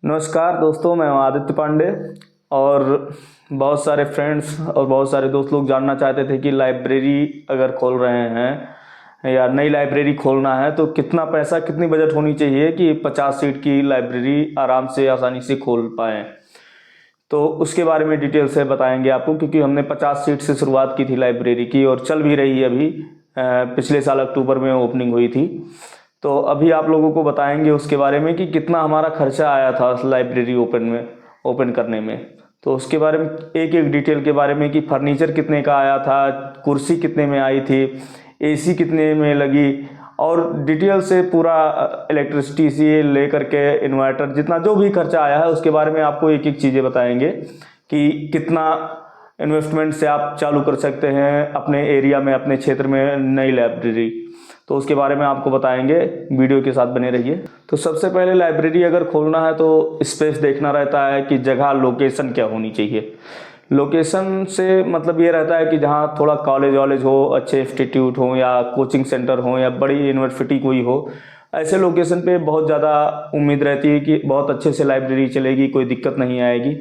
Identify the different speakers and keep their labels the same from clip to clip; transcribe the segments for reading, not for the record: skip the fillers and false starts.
Speaker 1: नमस्कार दोस्तों, मैं हूं आदित्य पांडे। और बहुत सारे फ्रेंड्स और बहुत सारे दोस्त लोग जानना चाहते थे कि लाइब्रेरी अगर खोल रहे हैं या नई लाइब्रेरी खोलना है तो कितना पैसा, कितनी बजट होनी चाहिए कि 50 सीट की लाइब्रेरी आराम से आसानी से खोल पाएँ। तो उसके बारे में डिटेल से बताएंगे आपको, क्योंकि हमने 50 सीट से शुरुआत की थी लाइब्रेरी की और चल भी रही है अभी। पिछले साल अक्टूबर में ओपनिंग हुई थी। तो अभी आप लोगों को बताएंगे उसके बारे में कि कितना हमारा खर्चा आया था लाइब्रेरी ओपन करने में। तो उसके बारे में एक एक डिटेल के बारे में कि फर्नीचर कितने का आया था, कुर्सी कितने में आई थी, एसी कितने में लगी, और डिटेल से पूरा इलेक्ट्रिसिटी से लेकर के इन्वर्टर जितना जो भी खर्चा आया है उसके बारे में आपको एक एक चीज़ें बताएंगे कि कितना इन्वेस्टमेंट से आप चालू कर सकते हैं अपने एरिया में, अपने क्षेत्र में नई लाइब्रेरी। तो उसके बारे में आपको बताएंगे, वीडियो के साथ बने रहिए। तो सबसे पहले लाइब्रेरी अगर खोलना है तो स्पेस देखना रहता है कि जगह, लोकेशन क्या होनी चाहिए। लोकेशन से मतलब ये रहता है कि जहाँ थोड़ा कॉलेज वॉलेज हो, अच्छे इंस्टीट्यूट हो या कोचिंग सेंटर हो या बड़ी यूनिवर्सिटी कोई हो, ऐसे लोकेशन पे बहुत ज़्यादा उम्मीद रहती है कि बहुत अच्छे से लाइब्रेरी चलेगी, कोई दिक्कत नहीं आएगी।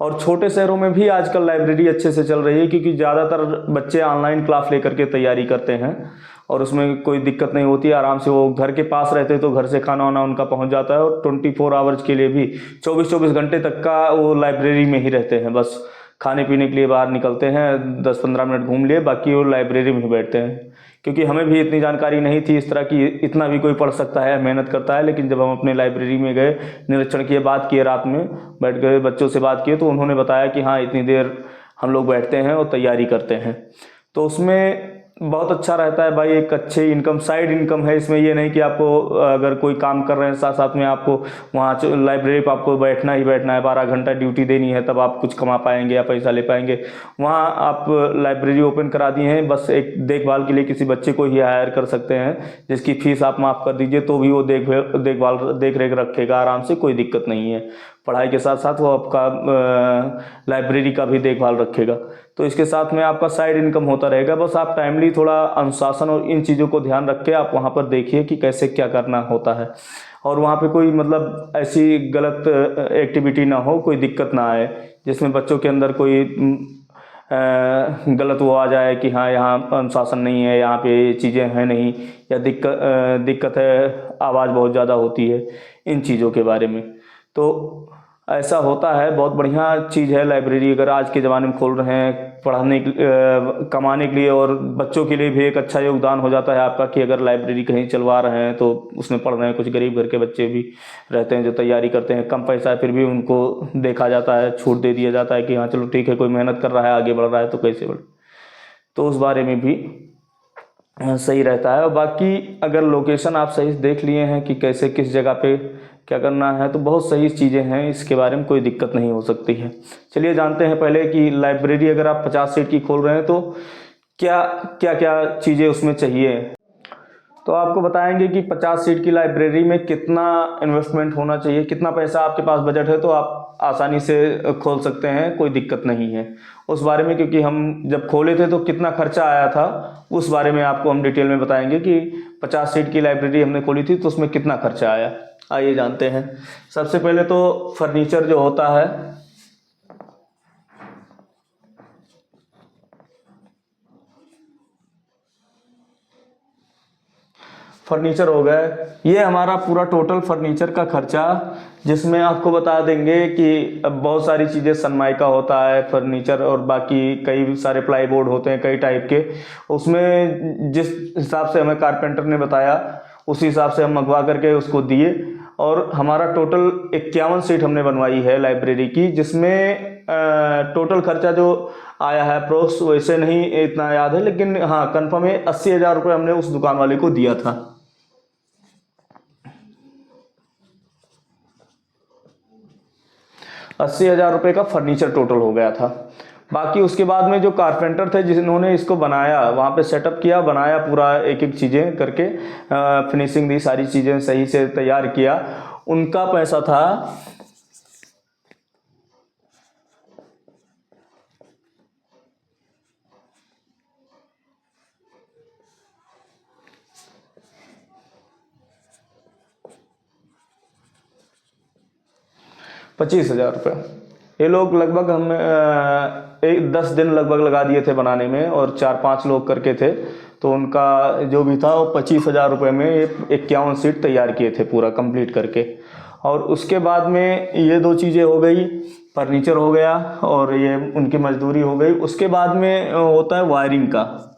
Speaker 1: और छोटे शहरों में भी आजकल लाइब्रेरी अच्छे से चल रही है, क्योंकि ज़्यादातर बच्चे ऑनलाइन क्लास लेकर के तैयारी करते हैं और उसमें कोई दिक्कत नहीं होती है। आराम से वो घर के पास रहते तो घर से खाना वाना उनका पहुंच जाता है, और 24 आवर्स के लिए भी 24-24 घंटे तक का वो लाइब्रेरी में ही रहते हैं। बस खाने पीने के लिए बाहर निकलते हैं, 10-15 मिनट घूम लिए, बाकी वो लाइब्रेरी में ही बैठते हैं। क्योंकि हमें भी इतनी जानकारी नहीं थी इस तरह की, इतना भी कोई पढ़ सकता है, मेहनत करता है। लेकिन जब हम अपने लाइब्रेरी में गए, निरीक्षण किए, बात किए, रात में बैठ गए, बच्चों से बात किए, तो उन्होंने बताया कि हाँ, इतनी देर हम लोग बैठते हैं और तैयारी करते हैं। तो उसमें बहुत अच्छा रहता है भाई, एक अच्छी इनकम, साइड इनकम है इसमें। ये नहीं कि आपको अगर कोई काम कर रहे हैं साथ साथ में आपको वहाँ लाइब्रेरी पर आपको बैठना ही बैठना है, 12 घंटा ड्यूटी देनी है, तब आप कुछ कमा पाएंगे या पैसा ले पाएंगे। वहाँ आप लाइब्रेरी ओपन करा दिए हैं, बस एक देखभाल के लिए किसी बच्चे को ही हायर कर सकते हैं, जिसकी फीस आप माफ़ कर दीजिए तो भी वो देख रेख रखेगा आराम से, कोई दिक्कत नहीं है। पढ़ाई के साथ साथ वो आपका लाइब्रेरी का भी देखभाल रखेगा। तो इसके साथ में आपका साइड इनकम होता रहेगा। बस आप टाइमली थोड़ा अनुशासन और इन चीज़ों को ध्यान रख के आप वहाँ पर देखिए कि कैसे क्या करना होता है, और वहाँ पे कोई मतलब ऐसी गलत एक्टिविटी ना हो, कोई दिक्कत ना आए जिसमें बच्चों के अंदर कोई गलत वो आ जाए कि हाँ, यहाँ अनुशासन नहीं है, यहाँ पे ये चीज़ें हैं नहीं, या दिक्कत है, आवाज़ बहुत ज़्यादा होती है, इन चीज़ों के बारे में। तो ऐसा होता है, बहुत बढ़िया चीज़ है लाइब्रेरी। अगर आज के ज़माने में खोल रहे हैं पढ़ाने कमाने के लिए, और बच्चों के लिए भी एक अच्छा योगदान हो जाता है आपका कि अगर लाइब्रेरी कहीं चलवा रहे हैं तो उसमें पढ़ रहे हैं। कुछ गरीब घर के बच्चे भी रहते हैं जो तैयारी करते हैं, कम पैसा है फिर भी उनको देखा जाता है, छूट दे दिया जाता है कि हाँ चलो ठीक है, कोई मेहनत कर रहा है, आगे बढ़ रहा है तो कैसे बढ़े। तो उस बारे में भी सही रहता है। और बाकी अगर लोकेशन आप सही देख लिए हैं कि कैसे किस जगह पे क्या करना है, तो बहुत सही चीज़ें हैं, इसके बारे में कोई दिक्कत नहीं हो सकती है। चलिए जानते हैं पहले कि लाइब्रेरी अगर आप 50 सीट की खोल रहे हैं तो क्या क्या क्या चीज़ें उसमें चाहिए। तो आपको बताएंगे कि 50 सीट की लाइब्रेरी में कितना इन्वेस्टमेंट होना चाहिए, कितना पैसा आपके पास बजट है तो आप आसानी से खोल सकते हैं, कोई दिक्कत नहीं है उस बारे में। क्योंकि हम जब खोले थे तो कितना खर्चा आया था उस बारे में आपको हम डिटेल में बताएंगे कि 50 सीट की लाइब्रेरी हमने खोली थी तो उसमें कितना खर्चा आया। आइए जानते हैं। सबसे पहले तो फर्नीचर जो होता है, फर्नीचर हो गए, ये हमारा पूरा टोटल फर्नीचर का खर्चा, जिसमें आपको बता देंगे कि अब बहुत सारी चीज़ें, सनमाइका होता है फर्नीचर, और बाकी कई सारे प्लाई बोर्ड होते हैं कई टाइप के। उसमें जिस हिसाब से हमें कारपेंटर ने बताया उसी हिसाब से हम मंगवा करके उसको दिए। और हमारा टोटल 51 सीट हमने बनवाई है लाइब्रेरी की, जिसमें टोटल खर्चा जो आया है अप्रोक्स, वैसे नहीं इतना याद है, लेकिन हाँ कंफर्म है 80,000 रुपये हमने उस दुकान वाले को दिया था। 80,000 रुपये का फर्नीचर टोटल हो गया था। बाकी उसके बाद में जो कारपेंटर थे जिन्होंने इसको बनाया, वहाँ पे सेटअप किया, बनाया पूरा, एक एक चीज़ें करके फिनिशिंग दी, सारी चीज़ें सही से तैयार किया, उनका पैसा था 25,000 रुपये। ये लोग लगभग हम 10 दिन लगभग लगा दिए थे बनाने में, और 4-5 लोग करके थे, तो उनका जो भी था वो 25,000 रुपये में ये 51 सीट तैयार किए थे पूरा कंप्लीट करके। और उसके बाद में ये 2 चीज़ें हो गई, फर्नीचर हो गया और ये उनकी मजदूरी हो गई। उसके बाद में होता है वायरिंग का।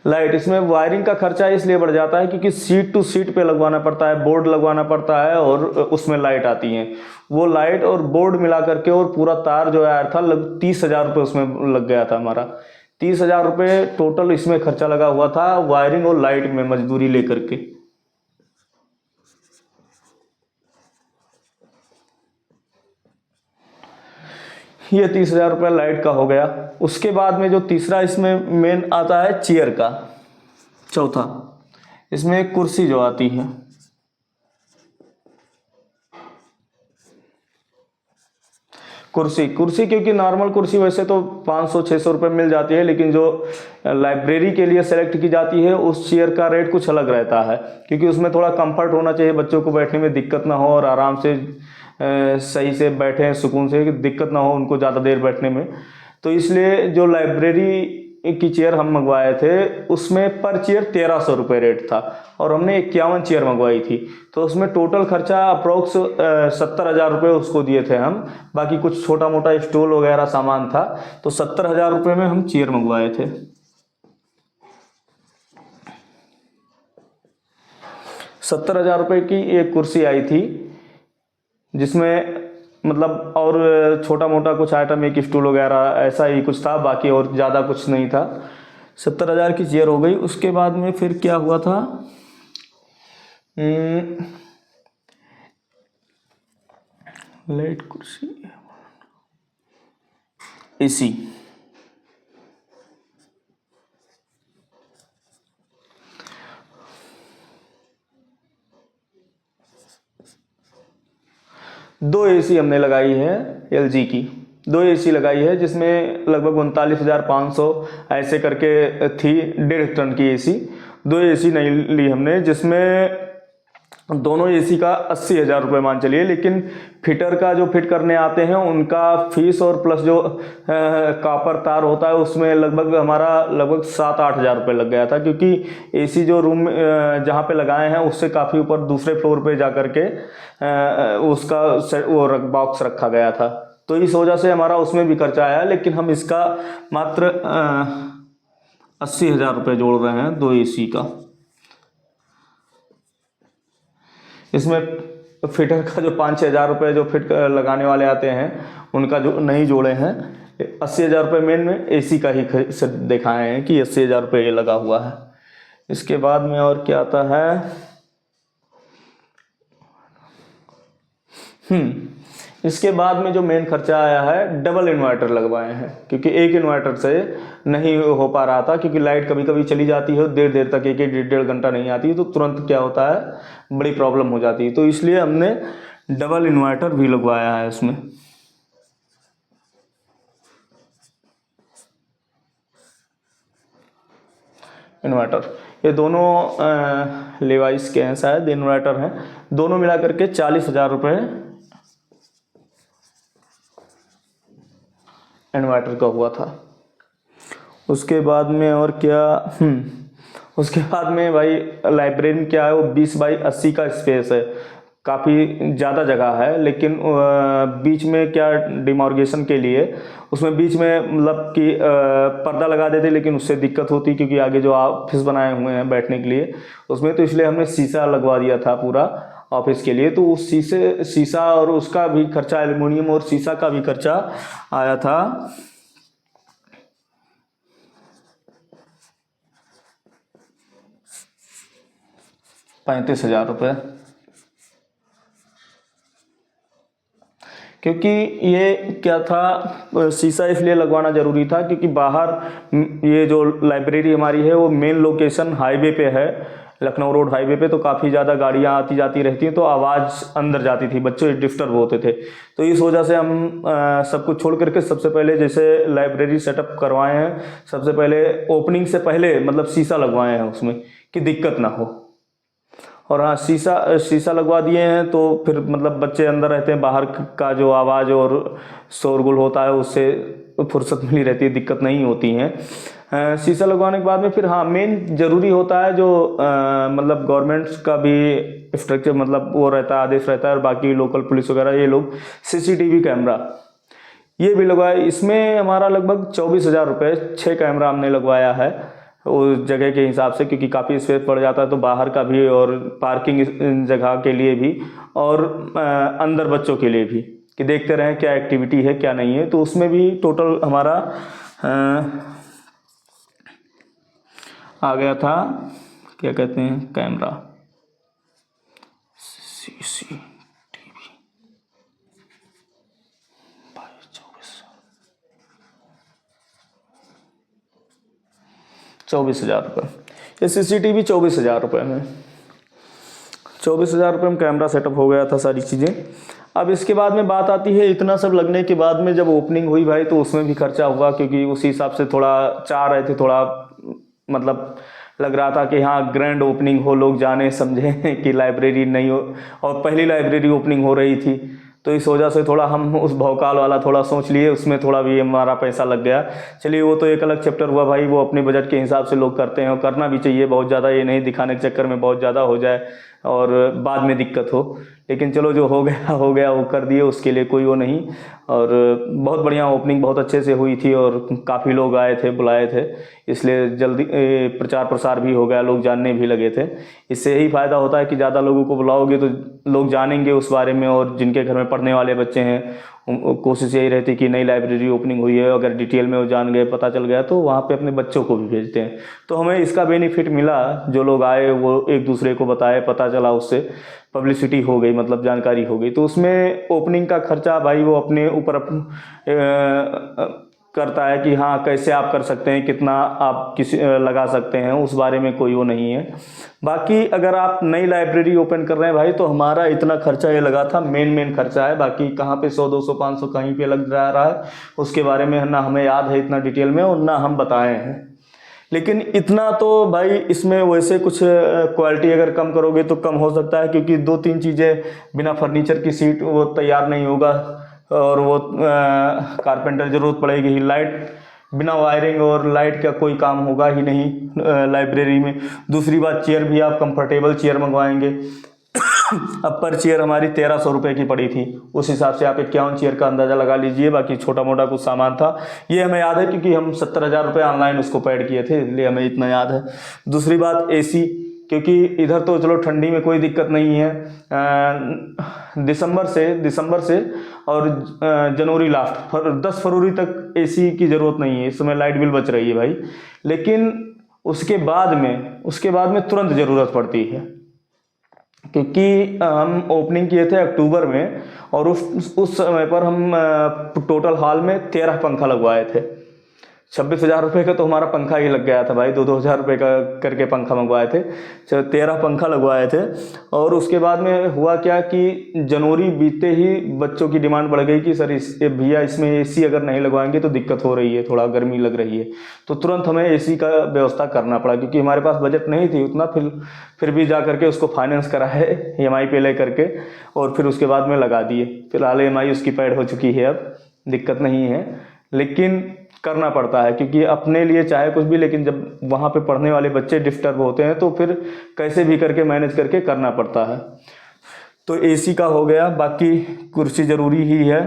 Speaker 1: लाइट इसमें वायरिंग का खर्चा इसलिए बढ़ जाता है क्योंकि सीट टू सीट पे लगवाना पड़ता है, बोर्ड लगवाना पड़ता है, और उसमें लाइट आती है। वो लाइट और बोर्ड मिला करके और पूरा तार जो आया था 30,000 रुपये उसमें लग गया था हमारा। 30,000 रुपये टोटल इसमें खर्चा लगा हुआ था वायरिंग और लाइट में मजदूरी लेकर के। ये 30,000 रुपये लाइट का हो गया। उसके बाद में जो तीसरा इसमें मेन आता है चेयर का, चौथा इसमें एक कुर्सी जो आती है। कुर्सी क्योंकि नॉर्मल कुर्सी वैसे तो 500-600 रुपये मिल जाती है, लेकिन जो लाइब्रेरी के लिए सेलेक्ट की जाती है उस चेयर का रेट कुछ अलग रहता है, क्योंकि उसमें थोड़ा कंफर्ट होना चाहिए, बच्चों को बैठने में दिक्कत ना हो और आराम से सही से बैठें, सुकून से, दिक्कत ना हो उनको ज़्यादा देर बैठने में। तो इसलिए जो लाइब्रेरी की चेयर हम मंगवाए थे उसमें पर चेयर 1,300 रुपये रेट था, और हमने 51 चेयर मंगवाई थी। तो उसमें टोटल खर्चा अप्रोक्स 70,000 रुपये उसको दिए थे हम। बाकी कुछ छोटा मोटा स्टूल वगैरह सामान था, तो 70,000 रुपये में हम चेयर मंगवाए थे। 70,000 रुपये की एक कुर्सी आई थी, जिसमें मतलब और छोटा मोटा कुछ आइटम, एक स्टूल वगैरह ऐसा ही कुछ था, बाकी और ज़्यादा कुछ नहीं था। 70,000 की चेयर हो गई। उसके बाद में फिर क्या हुआ था, लाइट, कुर्सी, एसी। दो एसी हमने लगाई है, एलजी की 2 एसी लगाई है, जिसमें लगभग 39,500 ऐसे करके थी 1.5 टन की एसी। 2 एसी नहीं ली हमने, जिसमें दोनों एसी का 80,000 रुपये मान चलिए, लेकिन फिटर का जो फिट करने आते हैं उनका फीस और प्लस जो कापर तार होता है उसमें लगभग हमारा 7-8 हज़ार रुपये लग गया था, क्योंकि एसी जो रूम जहाँ पे लगाए हैं उससे काफ़ी ऊपर दूसरे फ्लोर पे जा कर के उसका वो बॉक्स रखा गया था। तो इस वजह से हमारा उसमें भी खर्चा आया, लेकिन हम इसका मात्र 80,000 रुपये जोड़ रहे हैं 2 एसी का। इसमें फिटर का जो 5-6 हज़ार रुपये जो फिट लगाने वाले आते हैं उनका जो नहीं जोड़े हैं, 80,000 रुपये मेन में एसी का ही दिखाए हैं कि 80,000 रुपये ये लगा हुआ है। इसके बाद में और क्या आता है, इसके बाद में जो मेन खर्चा आया है, डबल इन्वर्टर लगवाए हैं, क्योंकि एक इन्वर्टर से नहीं हो पा रहा था, क्योंकि लाइट कभी कभी चली जाती है देर देर तक, 1-1 घंटा नहीं आती, तो तुरंत क्या होता है, बड़ी प्रॉब्लम हो जाती है। तो इसलिए हमने डबल इन्वर्टर भी लगवाया है इसमें। इन्वर्टर ये दोनों लेवाइस के हैं शायद, इन्वर्टर हैं, दोनों मिला करके 40,000 रुपये इन्वर्टर का हुआ था। उसके बाद में और क्या, उसके बाद में भाई लाइब्रेरी क्या है, वो 20 बाई 80 का स्पेस है, काफ़ी ज़्यादा जगह है, लेकिन बीच में क्या डिमॉर्गेशन के लिए उसमें बीच में मतलब कि पर्दा लगा देते, लेकिन उससे दिक्कत होती क्योंकि आगे जो ऑफिस बनाए हुए हैं बैठने के लिए उसमें, तो इसलिए हमने शीशा लगवा दिया था पूरा ऑफिस के लिए। तो उस शीशा और उसका भी खर्चा, एल्युमिनियम और शीशा का भी खर्चा आया था 35,000 रुपये। क्योंकि ये क्या था, शीशा इसलिए लगवाना ज़रूरी था क्योंकि बाहर ये जो लाइब्रेरी हमारी है वो मेन लोकेशन हाईवे पे है, लखनऊ रोड हाईवे पे तो काफ़ी ज़्यादा गाड़ियाँ आती जाती रहती हैं, तो आवाज़ अंदर जाती थी, बच्चे डिस्टर्ब होते थे। तो इस वजह से हम सब कुछ छोड़ करके सबसे पहले जैसे लाइब्रेरी सेटअप करवाए हैं, सबसे पहले ओपनिंग से पहले मतलब शीशा लगवाए हैं उसमें कि दिक्कत ना हो। और हाँ, शीशा लगवा दिए हैं तो फिर मतलब बच्चे अंदर रहते हैं, बाहर का जो आवाज़ और शोरगुल होता है उससे फुर्सत मिली रहती है, दिक्कत नहीं होती है। शीशा लगवाने के बाद में फिर हाँ, मेन ज़रूरी होता है जो मतलब गवर्नमेंट्स का भी स्ट्रक्चर मतलब वो रहता है, आदेश रहता है, और बाकी लोकल पुलिस वगैरह ये लोग सीसीटीवी कैमरा ये भी लगवाए। इसमें हमारा लगभग 24,000 रुपये 6 कैमरा हमने लगवाया है उस जगह के हिसाब से, क्योंकि काफ़ी स्पेस पड़ जाता है, तो बाहर का भी और पार्किंग जगह के लिए भी और अंदर बच्चों के लिए भी कि देखते रहें क्या एक्टिविटी है क्या नहीं है। तो उसमें भी टोटल हमारा आ गया था क्या कहते हैं कैमरा CCTV 24,000 रुपये। ये CCTV 24,000 रुपये में, 24,000 रुपये में कैमरा सेटअप हो गया था, सारी चीज़ें। अब इसके बाद में बात आती है, इतना सब लगने के बाद में जब ओपनिंग हुई भाई तो उसमें भी खर्चा हुआ, क्योंकि उसी हिसाब से थोड़ा चाह रहे थे, थोड़ा मतलब लग रहा था कि हाँ ग्रैंड ओपनिंग हो, लोग जाने समझें कि लाइब्रेरी नहीं हो, और पहली लाइब्रेरी ओपनिंग हो रही थी, तो इस वजह से थोड़ा हम उस भौकाल वाला थोड़ा सोच लिए, उसमें थोड़ा भी हमारा पैसा लग गया। चलिए वो तो एक अलग चैप्टर हुआ भाई, वो अपने बजट के हिसाब से लोग करते हैं और करना भी चाहिए, बहुत ज़्यादा ये नहीं दिखाने के चक्कर में बहुत ज़्यादा हो जाए और बाद में दिक्कत हो। लेकिन चलो जो हो गया वो कर दिए, उसके लिए कोई वो नहीं। और बहुत बढ़िया ओपनिंग बहुत अच्छे से हुई थी और काफ़ी लोग आए थे, बुलाए थे, इसलिए जल्दी प्रचार प्रसार भी हो गया, लोग जानने भी लगे थे। इससे यही फ़ायदा होता है कि ज़्यादा लोगों को बुलाओगे तो लोग जानेंगे उस बारे में, और जिनके घर में पढ़ने वाले बच्चे हैं कोशिश यही रहती है कि नई लाइब्रेरी ओपनिंग हुई है, अगर डिटेल में वो जान गए, पता चल गया, तो वहाँ पे अपने बच्चों को भी भेजते हैं। तो हमें इसका बेनिफिट मिला, जो लोग आए वो एक दूसरे को बताए, पता चला, उससे पब्लिसिटी हो गई, मतलब जानकारी हो गई। तो उसमें ओपनिंग का खर्चा भाई वो अपने ऊपर करता है कि हाँ कैसे आप कर सकते हैं, कितना आप किसी लगा सकते हैं, उस बारे में कोई वो नहीं है। बाकी अगर आप नई लाइब्रेरी ओपन कर रहे हैं भाई, तो हमारा इतना खर्चा ये लगा था, मेन खर्चा है, बाकी कहाँ पे 100 200 500 कहीं पे लग जा रहा है उसके बारे में ना हमें याद है इतना डिटेल में, और ना हम बताए हैं। लेकिन इतना तो भाई इसमें वैसे कुछ क्वालिटी अगर कम करोगे तो कम हो सकता है, क्योंकि 2-3 चीज़ें बिना फर्नीचर की सीट वो तैयार नहीं होगा, और वो कारपेंटर ज़रूरत पड़ेगी ही। लाइट बिना वायरिंग और लाइट का कोई काम होगा ही नहीं लाइब्रेरी में। दूसरी बात, चेयर भी आप कंफर्टेबल चेयर मंगवाएंगे। अब पर चेयर हमारी 1,300 रुपये की पड़ी थी, उस हिसाब से आप 51 चेयर का अंदाज़ा लगा लीजिए। बाकी छोटा मोटा कुछ सामान था, ये हमें याद है क्योंकि हम 70,000 रुपये ऑनलाइन उसको पेड किए थे, इसलिए हमें इतना याद है। दूसरी बात AC, क्योंकि इधर तो चलो ठंडी में कोई दिक्कत नहीं है, दिसंबर से और जनवरी लास्ट 10 फरवरी तक AC की ज़रूरत नहीं है, इस समय लाइट बिल बच रही है भाई। लेकिन उसके बाद में तुरंत ज़रूरत पड़ती है, क्योंकि हम ओपनिंग किए थे अक्टूबर में, और उस समय पर हम टोटल हॉल में 13 पंखा लगवाए थे। 26,000 रुपये का तो हमारा पंखा ही लग गया था भाई, 2-2 हज़ार रुपये का करके पंखा मंगवाए थे, 13 पंखा लगवाए थे। और उसके बाद में हुआ क्या कि जनवरी बीते ही बच्चों की डिमांड बढ़ गई कि सर भैया इसमें AC अगर नहीं लगवाएंगे तो दिक्कत हो रही है, थोड़ा गर्मी लग रही है। तो तुरंत हमें AC का व्यवस्था करना पड़ा, क्योंकि हमारे पास बजट नहीं थी उतना। फिर भी जा करके उसको फाइनेंस करा है EMI पे ले करके, और फिर उसके बाद में लगा दिए। फिलहाल EMI उसकी पेड हो चुकी है, अब दिक्कत नहीं है। लेकिन करना पड़ता है, क्योंकि अपने लिए चाहे कुछ भी, लेकिन जब वहाँ पे पढ़ने वाले बच्चे डिस्टर्ब होते हैं तो फिर कैसे भी करके मैनेज करके करना पड़ता है। तो AC का हो गया, बाकी कुर्सी ज़रूरी ही है।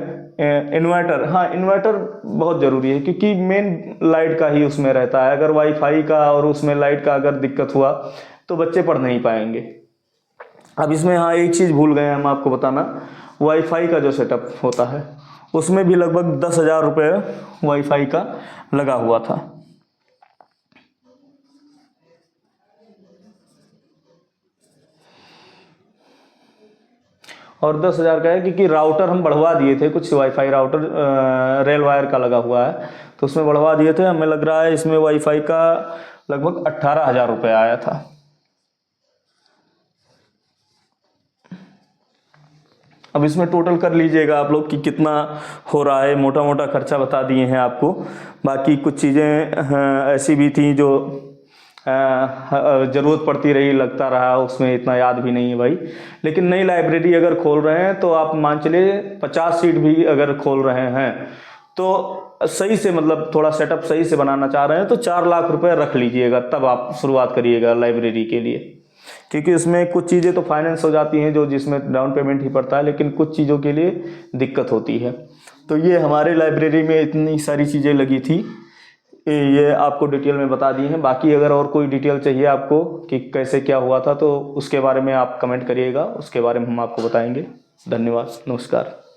Speaker 1: इन्वर्टर, हाँ इन्वर्टर बहुत ज़रूरी है, क्योंकि मेन लाइट का ही उसमें रहता है। अगर वाईफाई का और उसमें लाइट का अगर दिक्कत हुआ तो बच्चे पढ़ नहीं पाएंगे। अब इसमें हाँ एक चीज़ भूल गए हम आपको बताना, वाईफाई का जो सेटअप होता है उसमें भी लगभग 10,000 रुपये वाईफाई का लगा हुआ था। और 10,000 का है क्योंकि राउटर हम बढ़वा दिए थे, कुछ वाईफाई राउटर रेल वायर का लगा हुआ है, तो उसमें बढ़वा दिए थे। हमें लग रहा है इसमें वाईफाई का लगभग 18,000 रुपये आया था। अब इसमें टोटल कर लीजिएगा आप लोग कि कितना हो रहा है, मोटा मोटा खर्चा बता दिए हैं आपको। बाकी कुछ चीज़ें ऐसी भी थी जो ज़रूरत पड़ती रही, लगता रहा, उसमें इतना याद भी नहीं है भाई। लेकिन नई लाइब्रेरी अगर खोल रहे हैं तो आप मान चलिए 50 सीट भी अगर खोल रहे हैं तो सही से, मतलब थोड़ा सेटअप सही से बनाना चाह रहे हैं तो 4 लाख रुपए रख लीजिएगा, तब आप शुरुआत करिएगा लाइब्रेरी के लिए। क्योंकि इसमें कुछ चीज़ें तो फाइनेंस हो जाती हैं जो जिसमें डाउन पेमेंट ही पड़ता है, लेकिन कुछ चीज़ों के लिए दिक्कत होती है। तो ये हमारे लाइब्रेरी में इतनी सारी चीज़ें लगी थी, ये आपको डिटेल में बता दी हैं। बाकी अगर और कोई डिटेल चाहिए आपको कि कैसे क्या हुआ था तो उसके बारे में आप कमेंट करिएगा, उसके बारे में हम आपको बताएंगे। धन्यवाद, नमस्कार।